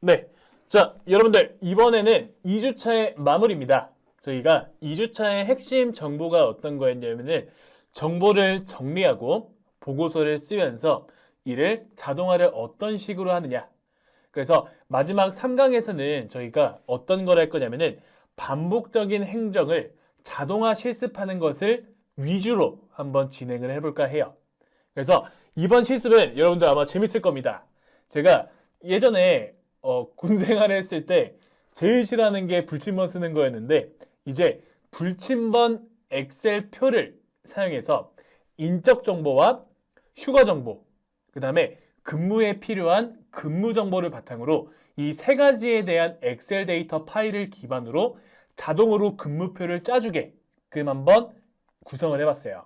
네. 자, 여러분들 이번에는 2주차의 마무리입니다. 저희가 2주차의 핵심 정보가 어떤 거였냐면은 정보를 정리하고 보고서를 쓰면서 이를 자동화를 어떤 식으로 하느냐. 그래서 마지막 3강에서는 저희가 어떤 걸 할 거냐면은 반복적인 행정을 자동화 실습하는 것을 위주로 한번 진행을 해볼까 해요. 그래서 이번 실습은 여러분들 아마 재밌을 겁니다. 제가 예전에 군 생활을 했을 때 제일 싫어하는 게 불침번 쓰는 거였는데 이제 불침번 엑셀 표를 사용해서 인적 정보와 휴가 정보, 그 다음에 근무에 필요한 근무 정보를 바탕으로 이 세 가지에 대한 엑셀 데이터 파일을 기반으로 자동으로 근무표를 짜주게끔 한번 구성을 해봤어요.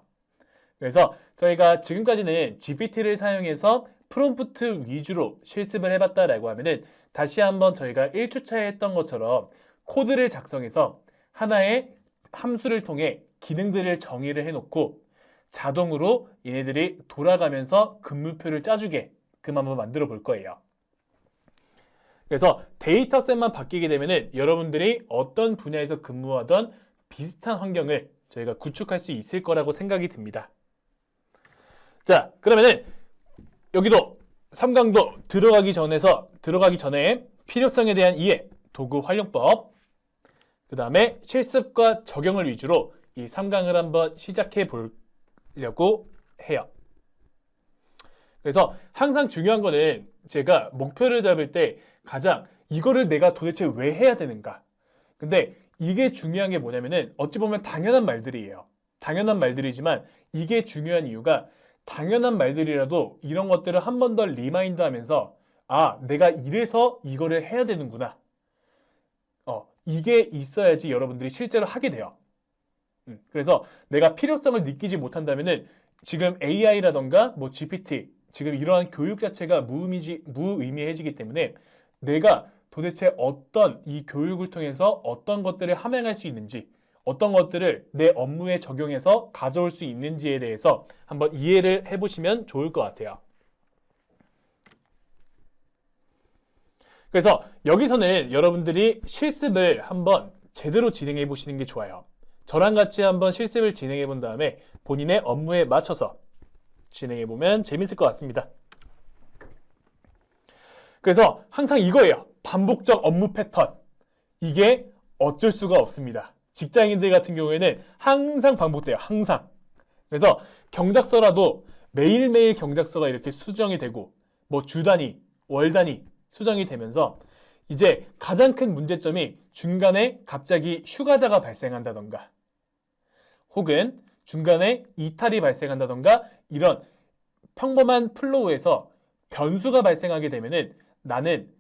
그래서 저희가 지금까지는 GPT를 사용해서 프롬프트 위주로 실습을 해봤다라고 하면은 다시 한번 저희가 1주차에 했던 것처럼 코드를 작성해서 하나의 함수를 통해 기능들을 정의를 해놓고 자동으로 얘네들이 돌아가면서 근무표를 짜주게끔 한번 만들어 볼 거예요. 그래서 데이터셋만 바뀌게 되면은 여러분들이 어떤 분야에서 근무하던 비슷한 환경을 저희가 구축할 수 있을 거라고 생각이 듭니다. 자, 그러면은 여기도 3강도 들어가기 전에 필요성에 대한 이해, 도구 활용법, 그 다음에 실습과 적용을 위주로 이 3강을 한번 시작해 보려고 해요. 그래서 항상 중요한 거는 제가 목표를 잡을 때 가장 이거를 내가 도대체 왜 해야 되는가? 근데 이게 중요한 게 뭐냐면은 어찌 보면 당연한 말들이에요. 당연한 말들이지만 이게 중요한 이유가 당연한 말들이라도 이런 것들을 한 번 더 리마인드 하면서 아, 내가 이래서 이거를 해야 되는구나. 이게 있어야지 여러분들이 실제로 하게 돼요. 그래서 내가 필요성을 느끼지 못한다면은 지금 AI라던가 뭐 GPT, 지금 이러한 교육 자체가 무의미해지기 때문에 내가 도대체 어떤 이 교육을 통해서 어떤 것들을 함양할 수 있는지, 어떤 것들을 내 업무에 적용해서 가져올 수 있는지에 대해서 한번 이해를 해보시면 좋을 것 같아요. 그래서 여기서는 여러분들이 실습을 한번 제대로 진행해 보시는 게 좋아요. 저랑 같이 한번 실습을 진행해 본 다음에 본인의 업무에 맞춰서 진행해 보면 재밌을 것 같습니다. 그래서 항상 이거예요. 반복적 업무 패턴. 이게 어쩔 수가 없습니다. 직장인들 같은 경우에는 항상 반복돼요. 항상. 그래서 경작서라도 매일매일 경작서가 이렇게 수정이 되고 뭐 주 단위, 월 단위 수정이 되면서 이제 가장 큰 문제점이 중간에 갑자기 휴가자가 발생한다던가 혹은 중간에 이탈이 발생한다던가 이런 평범한 플로우에서 변수가 발생하게 되면은 나는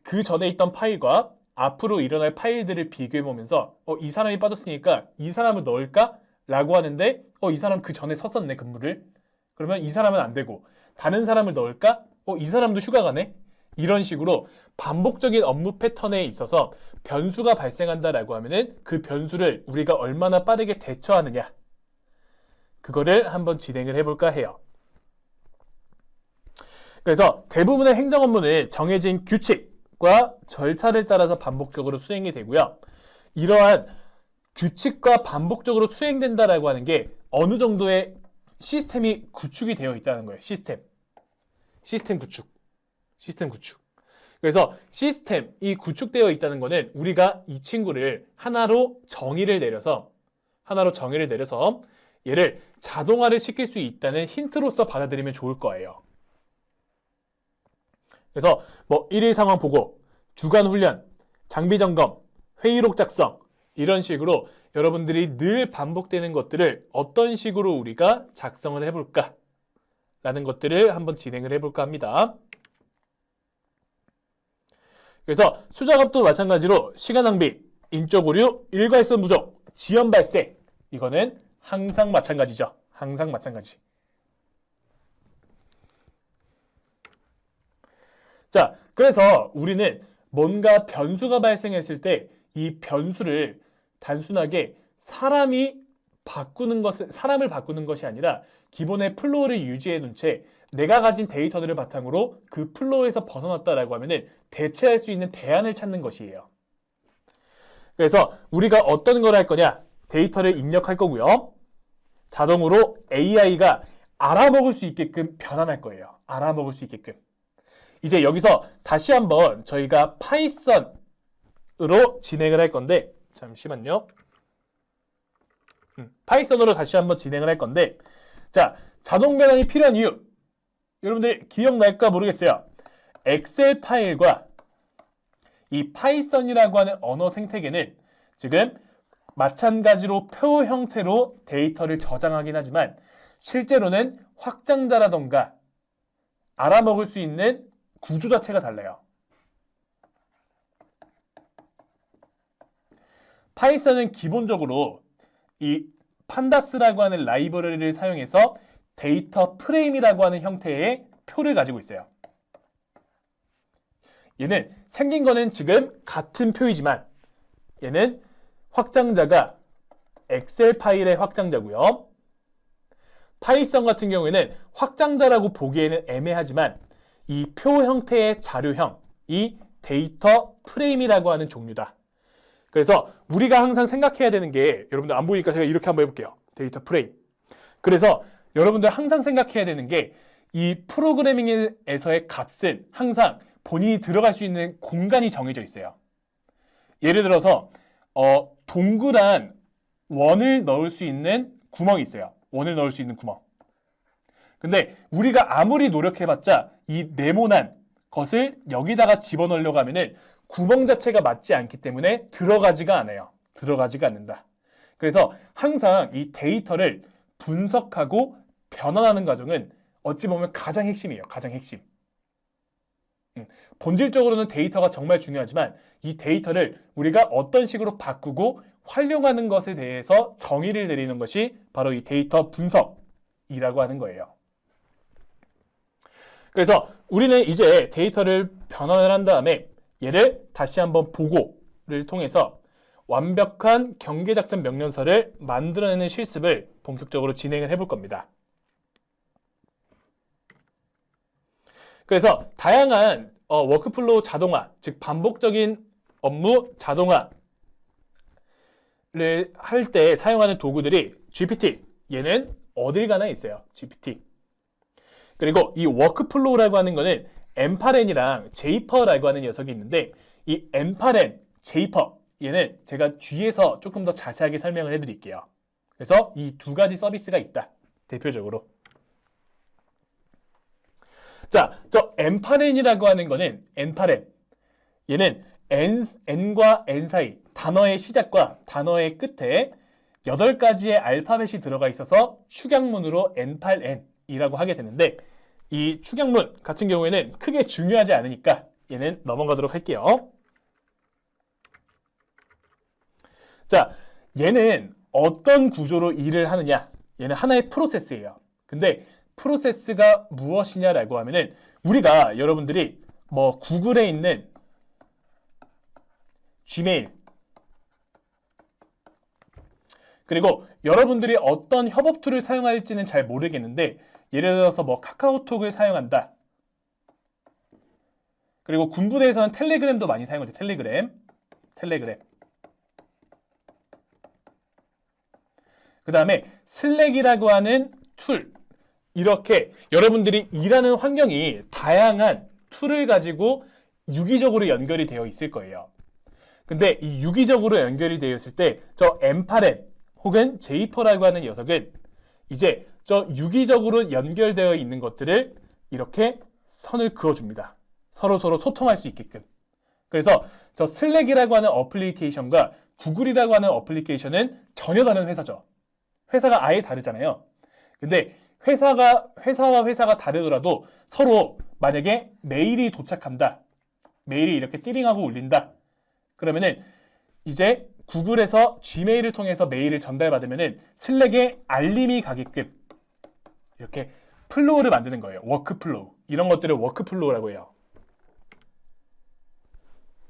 그 전에 있던 파일과 앞으로 일어날 파일들을 비교해 보면서 이 사람이 빠졌으니까 이 사람을 넣을까? 라고 하는데 이 사람 그 전에 섰었네 근무를. 그러면 이 사람은 안 되고 다른 사람을 넣을까? 이 사람도 휴가 가네? 이런 식으로 반복적인 업무 패턴에 있어서 변수가 발생한다라고 하면은 그 변수를 우리가 얼마나 빠르게 대처하느냐 그거를 한번 진행을 해볼까 해요. 그래서 대부분의 행정 업무는 정해진 규칙과 절차를 따라서 반복적으로 수행이 되고요. 이러한 규칙과 반복적으로 수행된다라고 하는 게 어느 정도의 시스템이 구축이 되어 있다는 거예요. 시스템 구축. 그래서 시스템이 구축되어 있다는 거는 우리가 이 친구를 하나로 정의를 내려서 얘를 자동화를 시킬 수 있다는 힌트로서 받아들이면 좋을 거예요. 그래서 뭐 1일 상황 보고, 주간 훈련, 장비 점검, 회의록 작성 이런 식으로 여러분들이 늘 반복되는 것들을 어떤 식으로 우리가 작성을 해볼까 라는 것들을 한번 진행을 해볼까 합니다. 그래서 수작업도 마찬가지로 시간 낭비, 인적 오류, 일괄성 부족, 지연 발생 이거는 항상 마찬가지죠. 항상 마찬가지. 자, 그래서 우리는 뭔가 변수가 발생했을 때 이 변수를 단순하게 사람을 바꾸는 것이 아니라 기본의 플로우를 유지해 놓은 채 내가 가진 데이터들을 바탕으로 그 플로우에서 벗어났다라고 하면은 대체할 수 있는 대안을 찾는 것이에요. 그래서 우리가 어떤 걸 할 거냐? 데이터를 입력할 거고요. 자동으로 AI가 알아먹을 수 있게끔 변환할 거예요. 알아먹을 수 있게끔. 이제 여기서 다시 한번 저희가 파이썬으로 진행을 할 건데, 잠시만요. 파이썬으로 다시 한번 진행을 할 건데, 자, 자동 변환이 필요한 이유. 여러분들 기억날까 모르겠어요. 엑셀 파일과 이 파이썬이라고 하는 언어 생태계는 지금 마찬가지로 표 형태로 데이터를 저장하긴 하지만 실제로는 확장자라던가 알아먹을 수 있는 구조 자체가 달라요. 파이썬은 기본적으로 이 판다스라고 하는 라이브러리를 사용해서 데이터 프레임이라고 하는 형태의 표를 가지고 있어요. 얘는 생긴 거는 지금 같은 표이지만 얘는 확장자가 엑셀 파일의 확장자고요. 파이썬 같은 경우에는 확장자라고 보기에는 애매하지만 이 표 형태의 자료형, 이 데이터 프레임이라고 하는 종류다. 그래서 우리가 항상 생각해야 되는 게, 여러분들 안 보이니까 제가 이렇게 한번 해볼게요. 데이터 프레임. 그래서 여러분들 항상 생각해야 되는 게, 이 프로그래밍에서의 값은 항상 본인이 들어갈 수 있는 공간이 정해져 있어요. 예를 들어서 동그란 원을 넣을 수 있는 구멍이 있어요. 원을 넣을 수 있는 구멍. 근데 우리가 아무리 노력해봤자 이 네모난 것을 여기다가 집어넣으려고 하면은 구멍 자체가 맞지 않기 때문에 들어가지가 않아요. 들어가지가 않는다. 그래서 항상 이 데이터를 분석하고 변환하는 과정은 어찌 보면 가장 핵심이에요. 가장 핵심. 본질적으로는 데이터가 정말 중요하지만 이 데이터를 우리가 어떤 식으로 바꾸고 활용하는 것에 대해서 정의를 내리는 것이 바로 이 데이터 분석이라고 하는 거예요. 그래서 우리는 이제 데이터를 변환을 한 다음에 얘를 다시 한번 보고를 통해서 완벽한 경계작전 명령서를 만들어내는 실습을 본격적으로 진행을 해볼 겁니다. 그래서 다양한 워크플로우 자동화, 즉 반복적인 업무 자동화를 할 때 사용하는 도구들이 GPT, 얘는 어딜 가나 있어요. GPT. 그리고 이 워크플로우라고 하는 거는 엠파렌이랑 제이퍼라고 하는 녀석이 있는데, 이 엠파렌, 제이퍼, 얘는 제가 뒤에서 조금 더 자세하게 설명을 해드릴게요. 그래서 이 두 가지 서비스가 있다. 대표적으로. 자, 저 엠파렌이라고 하는 거는 엠파렌. 얘는 N과 N 사이, 단어의 시작과 단어의 끝에 8가지의 알파벳이 들어가 있어서 축약문으로 N8N이라고 하게 되는데, 이 축약문 같은 경우에는 크게 중요하지 않으니까 얘는 넘어가도록 할게요. 자, 얘는 어떤 구조로 일을 하느냐? 얘는 하나의 프로세스예요. 근데 프로세스가 무엇이냐라고 하면은, 우리가 여러분들이 뭐 구글에 있는 지메일, 그리고 여러분들이 어떤 협업 툴을 사용할지는 잘 모르겠는데, 예를 들어서 뭐 카카오톡을 사용한다. 그리고 군부대에서는 텔레그램도 많이 사용하죠. 텔레그램. 그 다음에 슬랙이라고 하는 툴. 이렇게 여러분들이 일하는 환경이 다양한 툴을 가지고 유기적으로 연결이 되어 있을 거예요. 근데 이 유기적으로 연결이 되어 있을 때 저 엠파렌 혹은 제이퍼라고 하는 녀석은 이제 저 유기적으로 연결되어 있는 것들을 이렇게 선을 그어줍니다. 서로서로 소통할 수 있게끔. 그래서 저 슬랙이라고 하는 어플리케이션과 구글이라고 하는 어플리케이션은 전혀 다른 회사죠. 회사가 아예 다르잖아요. 근데 회사와 회사가 다르더라도 서로 만약에 메일이 도착한다. 메일이 이렇게 띠링하고 울린다. 그러면은 이제 구글에서 지메일을 통해서 메일을 전달받으면은 슬랙에 알림이 가게끔 이렇게 플로우를 만드는 거예요. 워크플로우. 이런 것들을 워크플로우라고 해요.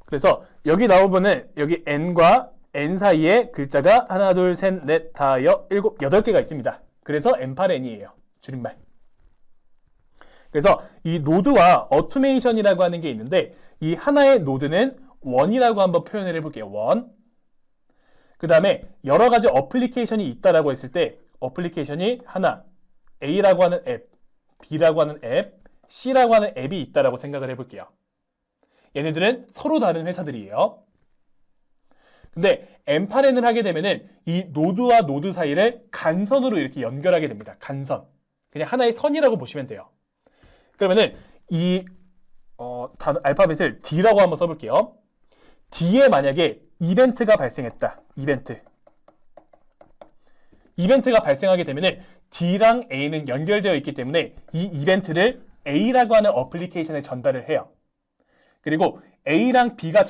그래서 여기 나오면은 여기 N과 N 사이에 글자가 하나, 둘, 셋, 넷, 다, 여, 일곱, 8개가 있습니다. 그래서 엠파렌이에요. 줄임말. 그래서 이 노드와 어토메이션이라고 하는 게 있는데 이 하나의 노드는 원이라고 한번 표현을 해볼게요. 원. 그 다음에 여러 가지 어플리케이션이 있다라고 했을 때 어플리케이션이 하나, A라고 하는 앱, B라고 하는 앱, C라고 하는 앱이 있다라고 생각을 해볼게요. 얘네들은 서로 다른 회사들이에요. 근데 M8N을 하게 되면은 이 노드와 노드 사이를 간선으로 이렇게 연결하게 됩니다. 간선. 그냥 하나의 선이라고 보시면 돼요. 그러면은 이 알파벳을 D라고 한번 써볼게요. D에 만약에 이벤트가 발생했다. 이벤트가 발생하게 되면은 D랑 A는 연결되어 있기 때문에 이 이벤트를 A라고 하는 어플리케이션에 전달을 해요. 그리고 A랑 B가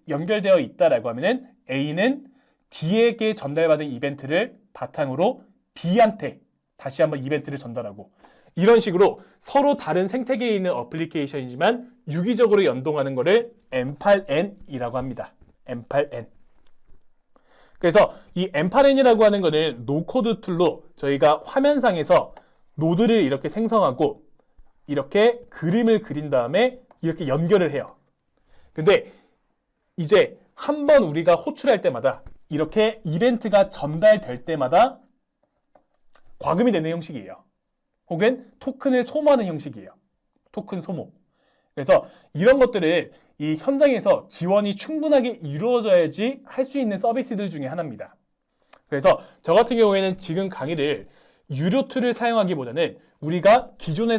연결되어 있다라고 하면은 A는 D에게 전달받은 이벤트를 바탕으로 B한테 다시 한번 이벤트를 전달하고 이런 식으로 서로 다른 생태계에 있는 어플리케이션이지만 유기적으로 연동하는 것을 M8N이라고 합니다. M8N. 그래서 이 M8N이라고 하는 거는 노코드 툴로 저희가 화면상에서 노드를 이렇게 생성하고 이렇게 그림을 그린 다음에 이렇게 연결을 해요. 근데 이제 한번 우리가 호출할 때마다 이렇게 이벤트가 전달될 때마다 과금이 되는 형식이에요. 혹은 토큰을 소모하는 형식이에요. 토큰 소모. 그래서 이런 것들을 이 현장에서 지원이 충분하게 이루어져야지 할 수 있는 서비스들 중에 하나입니다. 그래서 저 같은 경우에는 지금 강의를 유료 툴을 사용하기보다는 우리가 기존에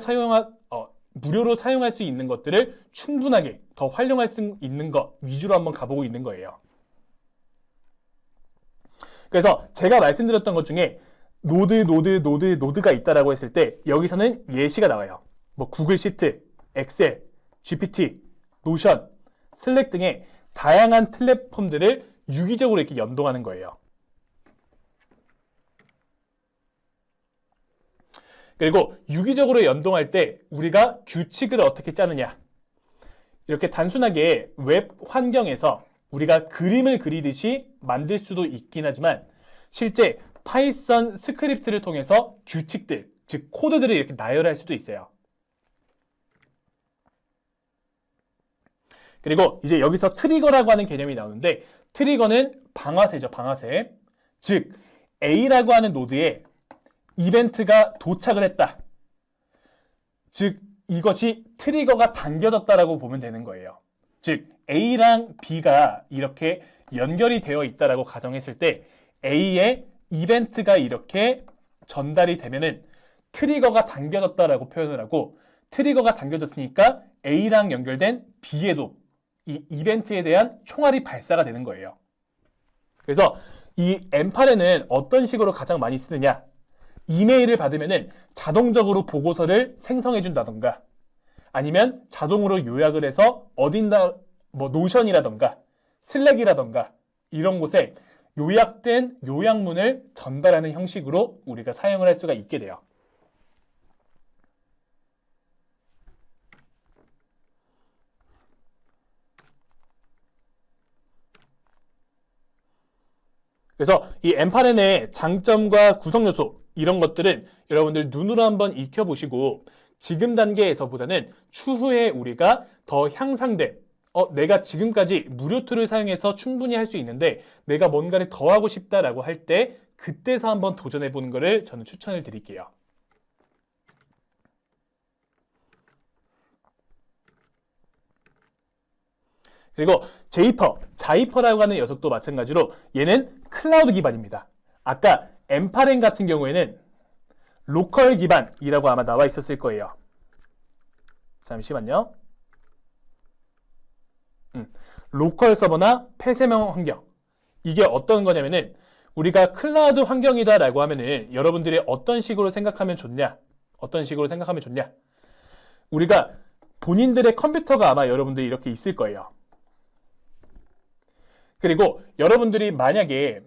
무료로 사용할 수 있는 것들을 충분하게 더 활용할 수 있는 것 위주로 한번 가보고 있는 거예요. 그래서 제가 말씀드렸던 것 중에 노드가 있다라고 했을 때 여기서는 예시가 나와요. 뭐 구글 시트, 엑셀, GPT, 노션, 슬랙 등의 다양한 플랫폼들을 유기적으로 이렇게 연동하는 거예요. 그리고 유기적으로 연동할 때 우리가 규칙을 어떻게 짜느냐. 이렇게 단순하게 웹 환경에서 우리가 그림을 그리듯이 만들 수도 있긴 하지만 실제 파이썬 스크립트를 통해서 규칙들, 즉 코드들을 이렇게 나열할 수도 있어요. 그리고 이제 여기서 트리거라고 하는 개념이 나오는데 트리거는 방아쇠죠, 방아쇠. 즉 A라고 하는 노드에 이벤트가 도착을 했다. 즉 이것이 트리거가 당겨졌다라고 보면 되는 거예요. 즉 A랑 B가 이렇게 연결이 되어 있다라고 가정했을 때 A에 이벤트가 이렇게 전달이 되면은 트리거가 당겨졌다라고 표현을 하고 트리거가 당겨졌으니까 A랑 연결된 B에도 이 이벤트에 대한 총알이 발사가 되는 거예요. 그래서 이 M8에는 어떤 식으로 가장 많이 쓰느냐? 이메일을 받으면은 자동적으로 보고서를 생성해 준다던가 아니면 자동으로 요약을 해서 어딘가 뭐 노션이라던가 슬랙이라던가 이런 곳에 요약된 요약문을 전달하는 형식으로 우리가 사용을 할 수가 있게 돼요. 그래서 이 M8N의 장점과 구성 요소 이런 것들은 여러분들 눈으로 한번 익혀보시고 지금 단계에서보다는 추후에 우리가 더 향상된 내가 지금까지 무료 툴을 사용해서 충분히 할 수 있는데 내가 뭔가를 더 하고 싶다라고 할 때 그때서 한번 도전해 보는 것을 저는 추천을 드릴게요. 그리고 자이퍼라고 하는 녀석도 마찬가지로 얘는 클라우드 기반입니다. 아까 M8N 같은 경우에는 로컬 기반이라고 아마 나와 있었을 거예요. 잠시만요. 로컬 서버나 폐쇄명 환경. 이게 어떤 거냐면은 우리가 클라우드 환경이다 라고 하면은 여러분들이 어떤 식으로 생각하면 좋냐? 우리가 본인들의 컴퓨터가 아마 여러분들이 이렇게 있을 거예요. 그리고 여러분들이 만약에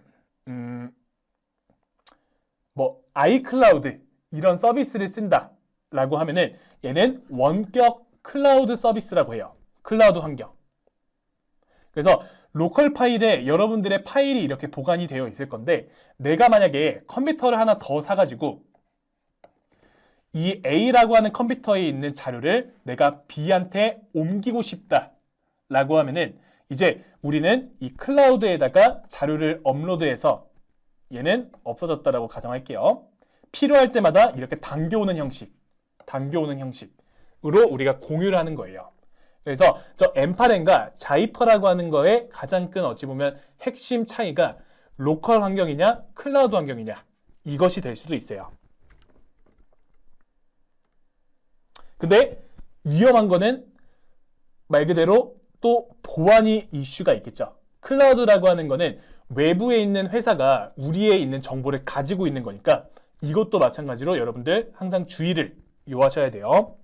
뭐 아이클라우드 이런 서비스를 쓴다 라고 하면은 얘는 원격 클라우드 서비스라고 해요. 클라우드 환경. 그래서 로컬 파일에 여러분들의 파일이 이렇게 보관이 되어 있을 건데 내가 만약에 컴퓨터를 하나 더 사가지고 이 A라고 하는 컴퓨터에 있는 자료를 내가 B한테 옮기고 싶다 라고 하면은 이제 우리는 이 클라우드에다가 자료를 업로드해서 얘는 없어졌다라고 가정할게요. 필요할 때마다 이렇게 당겨오는 형식으로 우리가 공유를 하는 거예요. 그래서 저 M8N과 자이퍼라고 하는 거의 가장 큰 어찌 보면 핵심 차이가 로컬 환경이냐 클라우드 환경이냐 이것이 될 수도 있어요. 근데 위험한 거는 말 그대로 또 보안이 이슈가 있겠죠. 클라우드라고 하는 거는 외부에 있는 회사가 우리에 있는 정보를 가지고 있는 거니까 이것도 마찬가지로 여러분들 항상 주의를 요하셔야 돼요.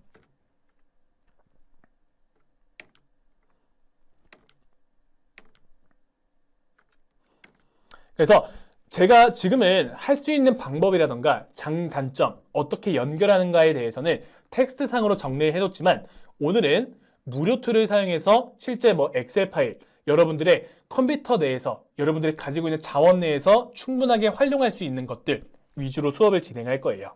그래서 제가 지금은 할 수 있는 방법이라던가 장단점 어떻게 연결하는가에 대해서는 텍스트상으로 정리를 해뒀지만 오늘은 무료 툴을 사용해서 실제 엑셀 파일 여러분들의 컴퓨터 내에서 여러분들이 가지고 있는 자원 내에서 충분하게 활용할 수 있는 것들 위주로 수업을 진행할 거예요.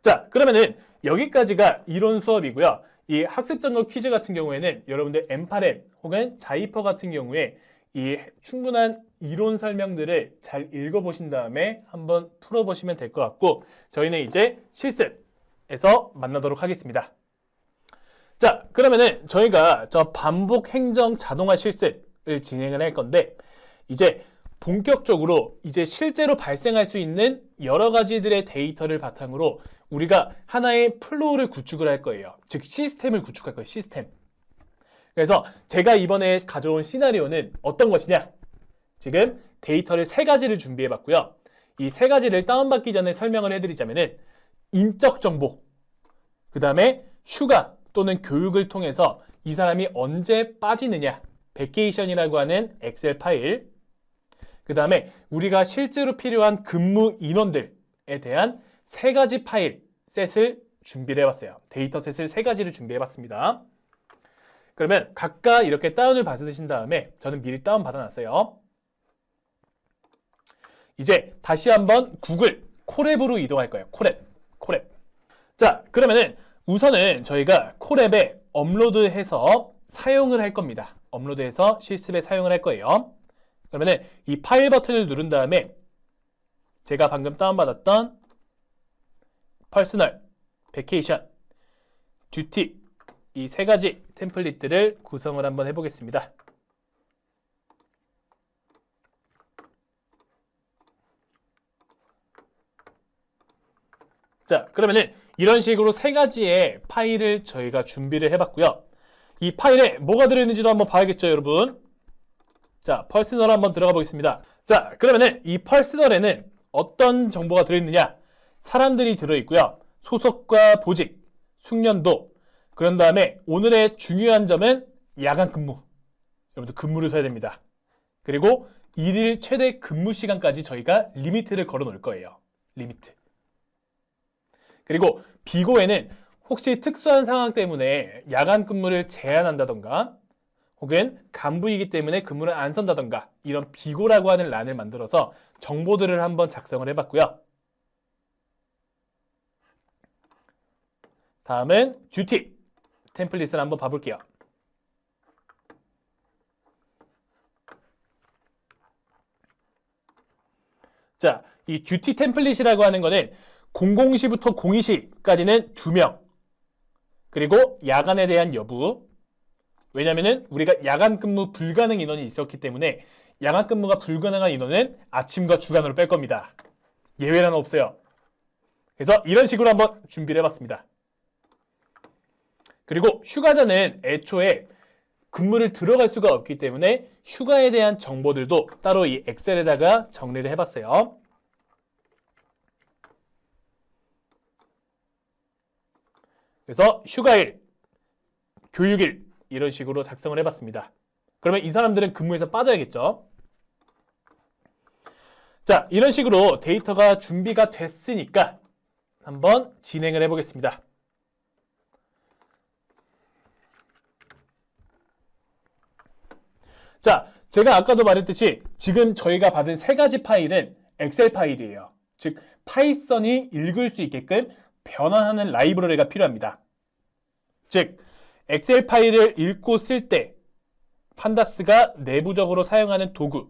자, 그러면은 여기까지가 이론 수업이고요. 이 학습전공 퀴즈 같은 경우에는 여러분들 M8M 혹은 자이퍼 같은 경우에 이 충분한 이론 설명들을 잘 읽어보신 다음에 한번 풀어보시면 될 것 같고 저희는 이제 실습에서 만나도록 하겠습니다. 자, 그러면은 저희가 저 반복 행정 자동화 실습을 진행을 할 건데 이제 본격적으로 이제 실제로 발생할 수 있는 여러 가지들의 데이터를 바탕으로 우리가 하나의 플로우를 구축을 할 거예요. 즉 시스템을 구축할 거예요. 시스템. 그래서 제가 이번에 가져온 시나리오는 어떤 것이냐? 지금 데이터를 3가지를 준비해 봤고요. 이 3가지를 다운받기 전에 설명을 해드리자면은 인적 정보, 그 다음에 휴가 또는 교육을 통해서 이 사람이 언제 빠지느냐, 베케이션이라고 하는 엑셀 파일, 그 다음에 우리가 실제로 필요한 근무 인원들에 대한 3가지 파일 셋을 준비를 해봤어요. 데이터 셋을 3가지를 준비해봤습니다. 그러면 각각 이렇게 다운을 받으신 다음에 저는 미리 다운 받아놨어요. 이제 다시 한번 구글 콜앱으로 이동할 거예요. 콜앱. 자, 그러면은 우선은 저희가 콜앱에 업로드해서 사용을 할 겁니다. 업로드해서 실습에 사용을 할 거예요. 그러면은 이 파일 버튼을 누른 다음에 제가 방금 다운받았던 퍼스널, 베케이션, 듀티 이 3가지 템플릿들을 구성을 한번 해보겠습니다. 자, 그러면은 이런 식으로 3가지의 파일을 저희가 준비를 해봤고요. 이 파일에 뭐가 들어있는지도 한번 봐야겠죠, 여러분? 자, 퍼스널 한번 들어가 보겠습니다. 자, 그러면은 이 퍼스널에는 어떤 정보가 들어있느냐? 사람들이 들어있고요. 소속과 보직, 숙련도, 그런 다음에 오늘의 중요한 점은 야간 근무. 여러분들 근무를 서야 됩니다. 그리고 일일 최대 근무 시간까지 저희가 리미트를 걸어 놓을 거예요. 리미트. 그리고 비고에는 혹시 특수한 상황 때문에 야간 근무를 제한한다던가 혹은 간부이기 때문에 근무를 안 선다던가 이런 비고라고 하는 란을 만들어서 정보들을 한번 작성을 해봤고요. 다음은 듀티 템플릿을 한번 봐볼게요. 자, 이 듀티 템플릿이라고 하는 거는 00시부터 02시까지는 2명 그리고 야간에 대한 여부 왜냐면은 우리가 야간 근무 불가능 인원이 있었기 때문에 야간 근무가 불가능한 인원은 아침과 주간으로 뺄 겁니다. 예외는 없어요. 그래서 이런 식으로 한번 준비를 해봤습니다. 그리고 휴가자는 애초에 근무를 들어갈 수가 없기 때문에 휴가에 대한 정보들도 따로 이 엑셀에다가 정리를 해봤어요. 그래서 휴가일, 교육일 이런 식으로 작성을 해봤습니다. 그러면 이 사람들은 근무에서 빠져야겠죠. 자, 이런 식으로 데이터가 준비가 됐으니까 한번 진행을 해보겠습니다. 자, 제가 아까도 말했듯이 지금 저희가 받은 세 가지 파일은 엑셀 파일이에요. 즉 파이썬이 읽을 수 있게끔 변환하는 라이브러리가 필요합니다. 즉 엑셀 파일을 읽고 쓸 때 판다스가 내부적으로 사용하는 도구,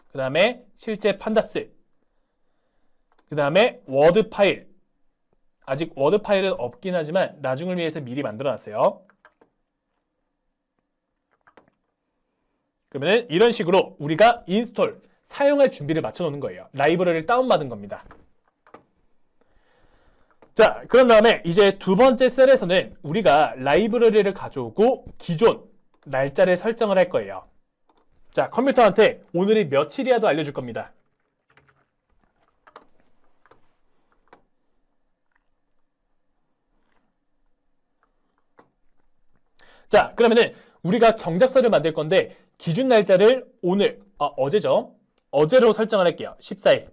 그 다음에 실제 판다스, 그 다음에 워드 파일. 아직 워드 파일은 없긴 하지만 나중을 위해서 미리 만들어놨어요. 그러면 이런 식으로 우리가 인스톨, 사용할 준비를 맞춰놓는 거예요. 라이브러리를 다운받은 겁니다. 자, 그런 다음에 이제 두 번째 셀에서는 우리가 라이브러리를 가져오고 기존 날짜를 설정을 할 거예요. 자, 컴퓨터한테 오늘이 며칠이야도 알려줄 겁니다. 자, 그러면은 우리가 경작서를 만들 건데 기준 날짜를 오늘, 어제죠? 어제로 설정을 할게요. 14일.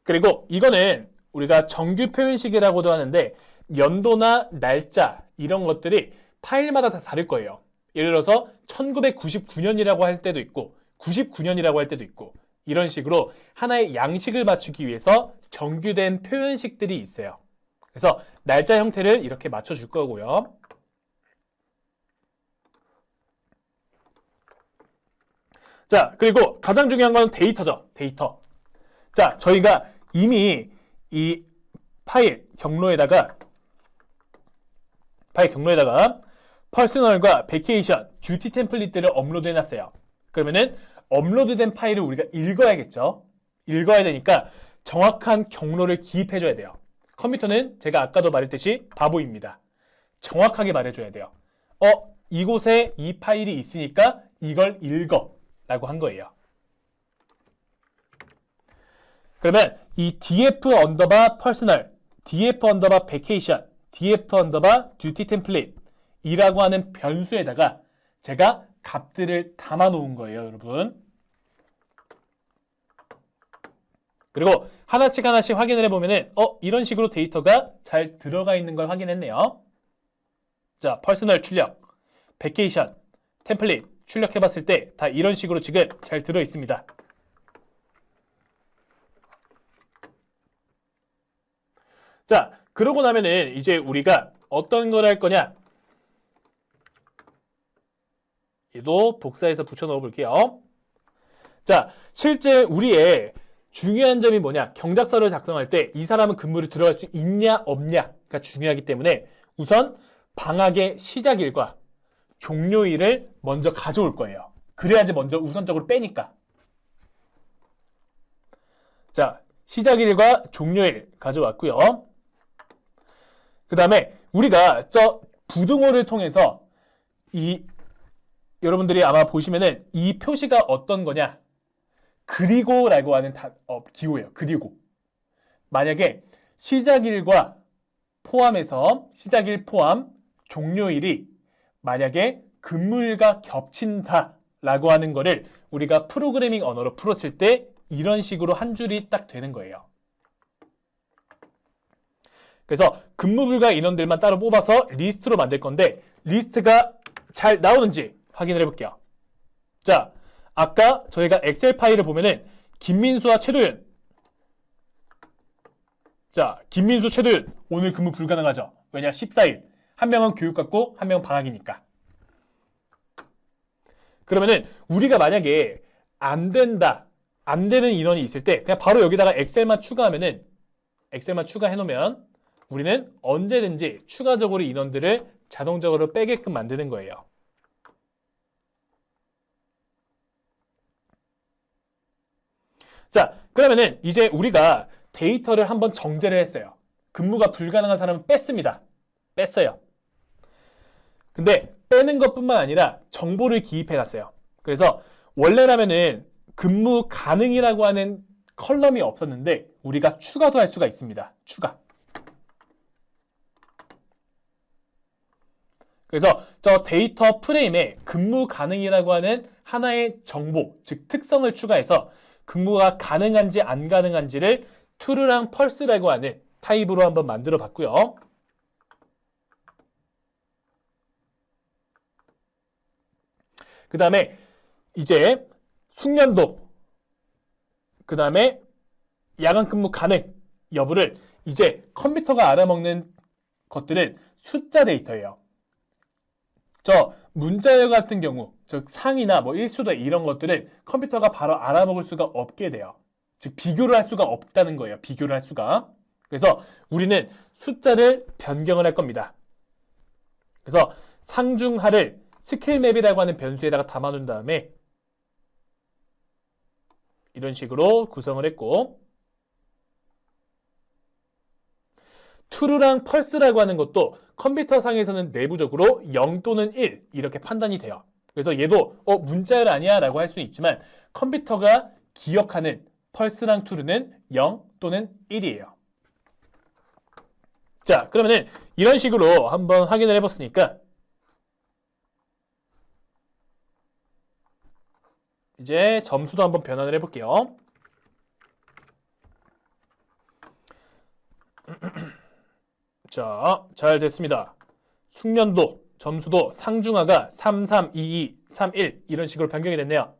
그리고 이거는 우리가 정규 표현식이라고도 하는데 연도나 날짜 이런 것들이 파일마다 다 다를 거예요. 예를 들어서 1999년이라고 할 때도 있고 99년이라고 할 때도 있고 이런 식으로 하나의 양식을 맞추기 위해서 정규된 표현식들이 있어요. 그래서 날짜 형태를 이렇게 맞춰줄 거고요. 자, 그리고 가장 중요한 건 데이터죠. 데이터. 자, 저희가 이미 이 파일 경로에다가 퍼스널과 베케이션, 듀티 템플릿들을 업로드 해놨어요. 그러면은 업로드된 파일을 우리가 읽어야겠죠. 읽어야 되니까 정확한 경로를 기입해줘야 돼요. 컴퓨터는 제가 아까도 말했듯이 바보입니다. 정확하게 말해줘야 돼요. 이곳에 이 파일이 있으니까 이걸 읽어 라고 한 거예요. 그러면 이 df 언더바 퍼스널, df 언더바 베케이션, df 언더바 듀티 템플릿 이라고 하는 변수에다가 제가 값들을 담아 놓은 거예요, 여러분. 그리고 하나씩 확인을 해보면은 이런 식으로 데이터가 잘 들어가 있는 걸 확인했네요. 자, 퍼스널 출력, 베케이션, 템플릿 출력해봤을 때 다 이런 식으로 지금 잘 들어 있습니다. 자, 그러고 나면은 이제 우리가 어떤 걸 할 거냐? 얘도 복사해서 붙여 넣어 볼게요. 자, 실제 우리의 중요한 점이 뭐냐? 경작서를 작성할 때 이 사람은 근무를 들어갈 수 있냐 없냐가 중요하기 때문에 우선 방학의 시작일과 종료일을 먼저 가져올 거예요. 그래야지 먼저 우선적으로 빼니까. 자, 시작일과 종료일 가져왔고요. 그 다음에 우리가 저 부등호를 통해서 여러분들이 아마 보시면은 이 표시가 어떤 거냐? 그리고라고 하는 기호예요. 그리고 만약에 시작일과 포함해서 시작일 포함 종료일이 만약에 근무일과 겹친다라고 하는 거를 우리가 프로그래밍 언어로 풀었을 때 이런 식으로 한 줄이 딱 되는 거예요. 그래서 근무 불가 인원들만 따로 뽑아서 리스트로 만들 건데 리스트가 잘 나오는지 확인을 해볼게요. 자, 아까 저희가 엑셀 파일을 보면은 김민수와 최도윤. 자, 김민수, 최도윤 오늘 근무 불가능하죠. 왜냐? 14일. 한 명은 교육 받고 한 명은 방학이니까. 그러면은 우리가 만약에 안 된다, 안 되는 인원이 있을 때 그냥 바로 여기다가 엑셀만 추가하면은 엑셀만 추가해 놓으면 우리는 언제든지 추가적으로 인원들을 자동적으로 빼게끔 만드는 거예요. 자, 그러면은 이제 우리가 데이터를 한번 정제를 했어요. 근무가 불가능한 사람은 뺐습니다. 뺐어요. 근데 빼는 것뿐만 아니라 정보를 기입해 놨어요. 그래서 원래라면은 근무 가능이라고 하는 컬럼이 없었는데 우리가 추가도 할 수가 있습니다. 추가. 그래서 저 데이터 프레임에 근무 가능이라고 하는 하나의 정보, 즉 특성을 추가해서 근무가 가능한지 안 가능한지를 true랑 false라고 하는 타입으로 한번 만들어 봤고요. 그 다음에 이제 숙련도, 그 다음에 야간 근무 가능 여부를 이제 컴퓨터가 알아먹는 것들은 숫자 데이터예요. 저 문자열 같은 경우, 즉 상이나 뭐 일수도 이런 것들은 컴퓨터가 바로 알아먹을 수가 없게 돼요. 즉 비교를 할 수가 없다는 거예요. 비교를 할 수가. 그래서 우리는 숫자를 변경을 할 겁니다. 그래서 상중하를 스킬맵이라고 하는 변수에다가 담아놓은 다음에 이런 식으로 구성을 했고, true랑 false라고 하는 것도 컴퓨터 상에서는 내부적으로 0 또는 1 이렇게 판단이 돼요. 그래서 얘도 문자열 아니야 라고 할 수는 있지만 컴퓨터가 기억하는 false랑 true는 0 또는 1이에요. 자, 그러면은 이런 식으로 한번 확인을 해봤으니까 이제 점수도 한번 변환을 해볼게요. 자, 잘 됐습니다. 숙련도, 점수도 상중하가 3, 3, 2, 2, 3, 1 이런 식으로 변경이 됐네요.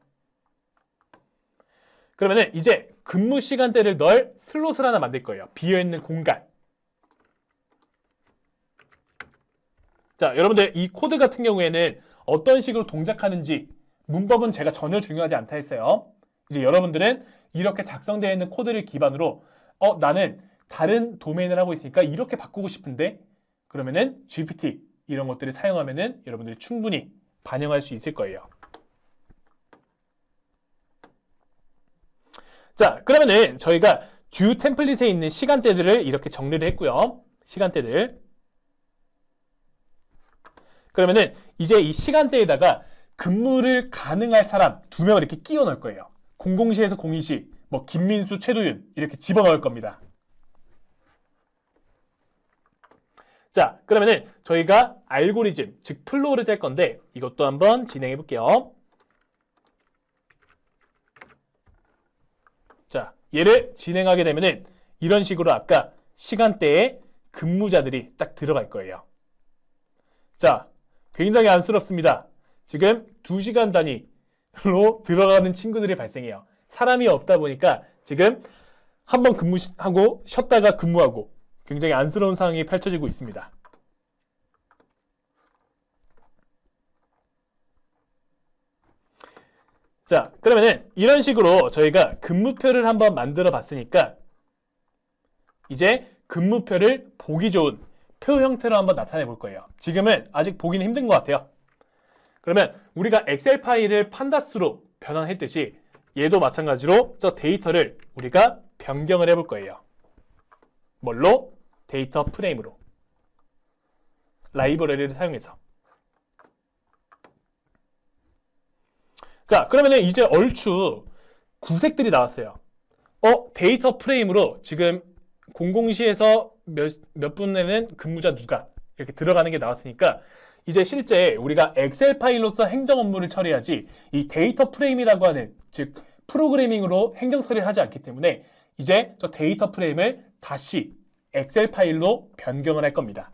그러면은 이제 근무 시간대를 넣을 슬롯을 하나 만들 거예요. 비어있는 공간. 자, 여러분들 이 코드 같은 경우에는 어떤 식으로 동작하는지 문법은 제가 전혀 중요하지 않다 했어요. 이제 여러분들은 이렇게 작성되어 있는 코드를 기반으로 나는 다른 도메인을 하고 있으니까 이렇게 바꾸고 싶은데, 그러면은 GPT 이런 것들을 사용하면은 여러분들이 충분히 반영할 수 있을 거예요. 자, 그러면은 저희가 듀 템플릿에 있는 시간대들을 이렇게 정리를 했고요. 시간대들. 그러면은 이제 이 시간대에다가 근무를 가능할 사람 2명을 이렇게 끼워 넣을 거예요. 00시에서 02시, 뭐 김민수, 최도윤 이렇게 집어넣을 겁니다. 자, 그러면은 저희가 알고리즘, 즉 플로우를 짤 건데 이것도 한번 진행해 볼게요. 자, 얘를 진행하게 되면은 이런 식으로 아까 시간대에 근무자들이 딱 들어갈 거예요. 자, 굉장히 안쓰럽습니다. 지금 2시간 단위로 들어가는 친구들이 발생해요. 사람이 없다 보니까 지금 한번 근무하고 쉬었다가 근무하고 굉장히 안쓰러운 상황이 펼쳐지고 있습니다. 자, 그러면은 이런 식으로 저희가 근무표를 한번 만들어 봤으니까 이제 근무표를 보기 좋은 표 형태로 한번 나타내 볼 거예요. 지금은 아직 보기는 힘든 것 같아요. 그러면 우리가 엑셀 파일을 판다스로 변환했듯이 얘도 마찬가지로 저 데이터를 우리가 변경을 해볼 거예요. 뭘로? 데이터 프레임으로. 라이브러리를 사용해서. 자, 그러면은 이제 얼추 구색들이 나왔어요. 데이터 프레임으로 지금 00시에서 몇 분에는 근무자 누가 이렇게 들어가는 게 나왔으니까 이제 실제 우리가 엑셀 파일로서 행정 업무를 처리하지 이 데이터 프레임이라고 하는, 즉 프로그래밍으로 행정 처리를 하지 않기 때문에 이제 저 데이터 프레임을 다시 엑셀 파일로 변경을 할 겁니다.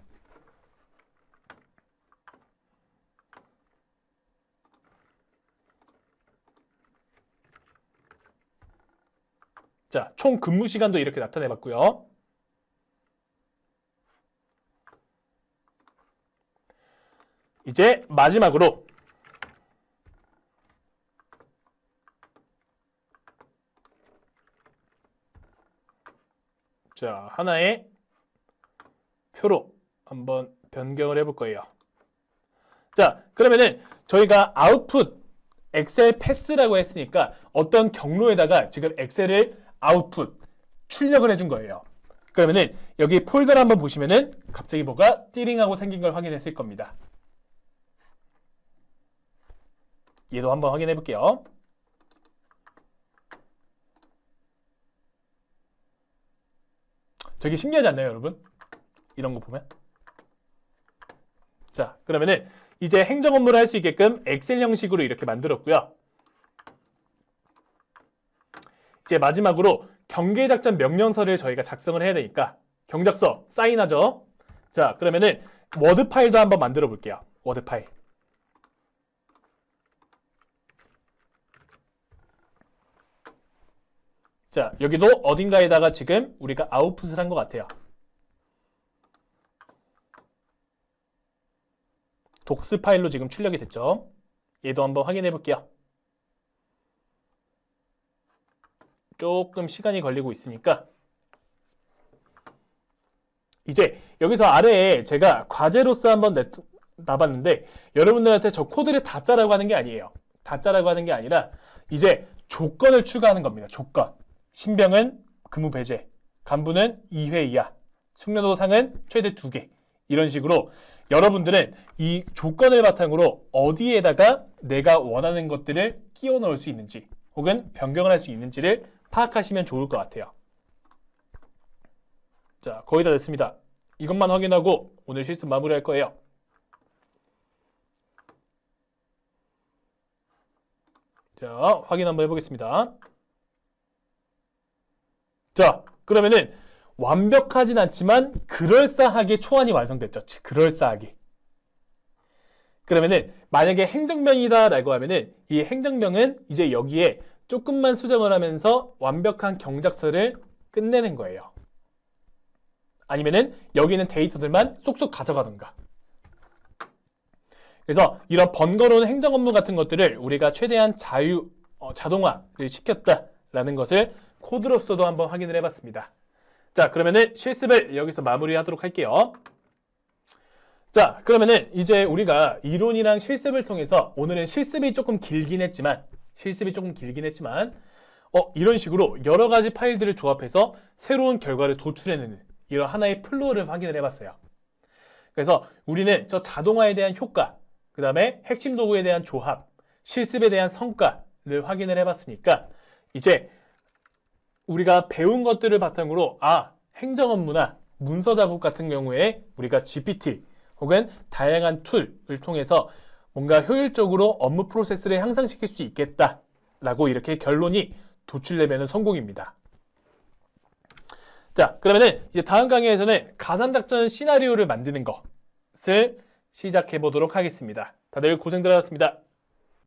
자, 총 근무 시간도 이렇게 나타내 봤고요. 이제 마지막으로 자, 하나의 표로 한번 변경을 해볼 거예요. 자, 그러면은 저희가 아웃풋 엑셀 패스라고 했으니까 어떤 경로에다가 지금 엑셀을 아웃풋 출력을 해준 거예요. 그러면은 여기 폴더를 한번 보시면은 갑자기 뭐가 띠링하고 생긴 걸 확인했을 겁니다. 얘도 한번 확인해 볼게요. 되게 신기하지 않나요, 여러분? 이런 거 보면. 자, 그러면은 이제 행정 업무를 할 수 있게끔 엑셀 형식으로 이렇게 만들었고요. 이제 마지막으로 경계작전 명령서를 저희가 작성을 해야 되니까 경작서 사인하죠. 자, 그러면은 워드 파일도 한번 만들어 볼게요. 워드 파일. 자, 여기도 어딘가에다가 지금 우리가 아웃풋을 한 것 같아요. 독스 파일로 지금 출력이 됐죠. 얘도 한번 확인해 볼게요. 조금 시간이 걸리고 있으니까 이제 여기서 아래에 제가 과제로서 한번 놔봤는데 여러분들한테 저 코드를 다 짜라고 하는 게 아니에요. 다 짜라고 하는 게 아니라 이제 조건을 추가하는 겁니다. 조건. 신병은 근무 배제, 간부는 2회 이하, 숙련도상은 최대 2개. 이런 식으로 여러분들은 이 조건을 바탕으로 어디에다가 내가 원하는 것들을 끼워 넣을 수 있는지 혹은 변경을 할 수 있는지를 파악하시면 좋을 것 같아요. 자, 거의 다 됐습니다. 이것만 확인하고 오늘 실습 마무리할 거예요. 자, 확인 한번 해보겠습니다. 자, 그러면은 완벽하진 않지만 그럴싸하게 초안이 완성됐죠. 그럴싸하게. 그러면은 만약에 행정병이다라고 하면은 이 행정병은 이제 여기에 조금만 수정을 하면서 완벽한 경작서를 끝내는 거예요. 아니면은 여기 있는 데이터들만 쏙쏙 가져가던가. 그래서 이런 번거로운 행정 업무 같은 것들을 우리가 최대한 자동화를 시켰다라는 것을 코드로서도 한번 확인을 해봤습니다. 자, 그러면은 실습을 여기서 마무리하도록 할게요. 자, 그러면은 이제 우리가 이론이랑 실습을 통해서 오늘은 실습이 조금 길긴 했지만 이런 식으로 여러 가지 파일들을 조합해서 새로운 결과를 도출해내는 이런 하나의 플로우를 확인을 해봤어요. 그래서 우리는 저 자동화에 대한 효과, 그 다음에 핵심 도구에 대한 조합, 실습에 대한 성과를 확인을 해봤으니까 이제 우리가 배운 것들을 바탕으로 행정 업무나 문서 작업 같은 경우에 우리가 GPT 혹은 다양한 툴을 통해서 뭔가 효율적으로 업무 프로세스를 향상시킬 수 있겠다라고 이렇게 결론이 도출되면 성공입니다. 자, 그러면은 이제 다음 강의에서는 가상작전 시나리오를 만드는 것을 시작해 보도록 하겠습니다. 다들 고생들 하셨습니다.